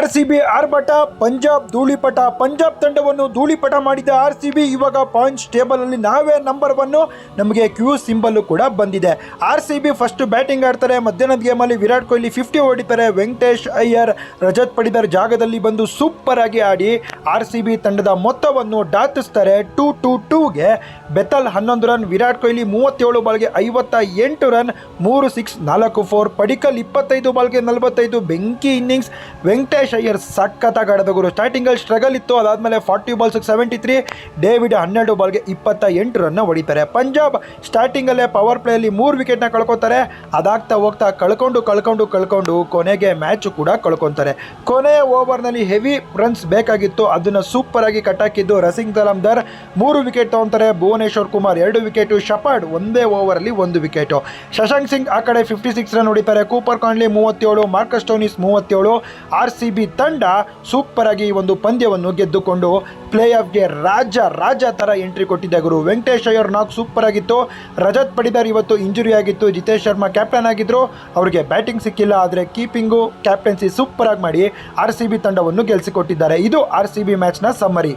RCB ಆರ್ಭಟ, ಪಂಜಾಬ್ ಧೂಳಿಪಟ. ಪಂಜಾಬ್ ತಂಡವನ್ನು ಧೂಳಿಪಟ ಮಾಡಿದ RCB ಇವಾಗ ಪಾಯಿಂಟ್ಸ್ ಟೇಬಲ್ ಅಲ್ಲಿ ನಾವೇ ನಂಬರ್ 1. ನಮಗೆ ಕ್ಯೂ ಸಿಂಬಲ್ ಕೂಡ ಬಂದಿದೆ. RCB ಫಸ್ಟ್ ಬ್ಯಾಟಿಂಗ್ ಆಡ್ತಾರೆ. ಮಧ್ಯಾಹ್ನದ ಗೇಮಲ್ಲಿ ವಿರಾಟ್ ಕೊಹ್ಲಿ 50 ಹೊಡಿತಾರೆ. ವೆಂಕಟೇಶ್ ಅಯ್ಯರ್, ರಜತ್ ಪಡಿದಾರ್ ಜಾಗದಲ್ಲಿ ಬಂದು ಸೂಪರ್ ಆಗಿ ಆಡಿ RCB ತಂಡದ ಮೊತ್ತವನ್ನು ದಾಟಿಸ್ತಾರೆ. 2-2-2ಗೆ ಬೆತಲ್ 11 ರನ್, ವಿರಾಟ್ ಕೊಹ್ಲಿ 37 ಬಾಲ್ಗೆ 58 ರನ್, 3 6 4 4. ಪಡಿಕಲ್ 25 ಬಾಲ್ಗೆ 45, ಬೆಂಕಿ ಇನ್ನಿಂಗ್ಸ್. ವೆಂಕಟೇಶ್ ಅಯ್ಯರ್ ಸಖತ್ತಾಗಿ ಆಡಿದ ಗುರು. ಸ್ಟಾರ್ಟಿಂಗಲ್ಲಿ ಸ್ಟ್ರಗಲ್ ಇತ್ತು, ಅದಾದಮೇಲೆ 40 ಬಾಲ್ಸ್ಗೆ 73. ಡೇವಿಡ್ 12 ಬಾಲ್ಗೆ 28 ರನ್ನ ಹೊಡಿತಾರೆ. ಪಂಜಾಬ್ ಸ್ಟಾರ್ಟಿಂಗಲ್ಲೇ ಪವರ್ ಪ್ಲೇಯಲ್ಲಿ 3 ವಿಕೆಟ್ನ ಕಳ್ಕೊತಾರೆ. ಅದಾಗ್ತಾ ಹೋಗ್ತಾ ಕಳ್ಕೊಂಡು ಕೊನೆಗೆ ಮ್ಯಾಚ್ ಕೂಡ ಕಳ್ಕೊತಾರೆ. ಕೊನೆಯ ಓವರ್ನಲ್ಲಿ ಹೆವಿ ರನ್ಸ್ ಬೇಕಾಗಿತ್ತು, ಅದನ್ನು ಸೂಪರ್ ಆಗಿ ಕಟ್ಟಾಕಿದ್ದು ರಸಿಂಗ್ ತಲಮ್ದರ್. 3 ವಿಕೆಟ್ ತಗೊಂತಾರೆ. ಭುವನೇಶ್ವರ್ ಕುಮಾರ್ 2 ವಿಕೆಟು. ಶಪಾಡ್ ಒಂದೇ ಓವರಲ್ಲಿ 1 ವಿಕೆಟು. ಶಶಾಂಕ್ ಸಿಂಗ್ ಆ ಕಡೆ 56 ರನ್ ಹೊಡಿತಾರೆ. Cooper Connolly 37, Marcus Stoinis 37. RCB ತಂಡ ಸೂಪರ್ ಆಗಿ ಒಂದು ಪಂದ್ಯವನ್ನು ಗೆದ್ದುಕೊಂಡು ಪ್ಲೇ ಆಫ್ಗೆ ರಾಜ ತರ ಎಂಟ್ರಿ ಕೊಟ್ಟಿದೆ ಗುರು. ವೆಂಕಟೇಶ್ ಅಯ್ಯರ್ ನಾಕ್ ಸೂಪರ್ ಆಗಿತ್ತು. ರಜತ್ ಪಡಿದಾರ್ ಇವತ್ತು ಇಂಜುರಿ ಆಗಿತ್ತು. ಜಿತೇಶ್ ಶರ್ಮಾ ಕ್ಯಾಪ್ಟನ್ ಆಗಿದ್ರು, ಅವರಿಗೆ ಬ್ಯಾಟಿಂಗ್ ಸಿಕ್ಕಿಲ್ಲ. ಆದರೆ ಕೀಪಿಂಗು ಕ್ಯಾಪ್ಟನ್ಸಿ ಸೂಪರ್ ಆಗಿ ಮಾಡಿ RCB ತಂಡವನ್ನು ಗೆಲ್ಲಿಸಿಕೊಟ್ಟಿದ್ದಾರೆ. ಇದು RCB ಮ್ಯಾಚ್ನ ಸಮ್ಮರಿ.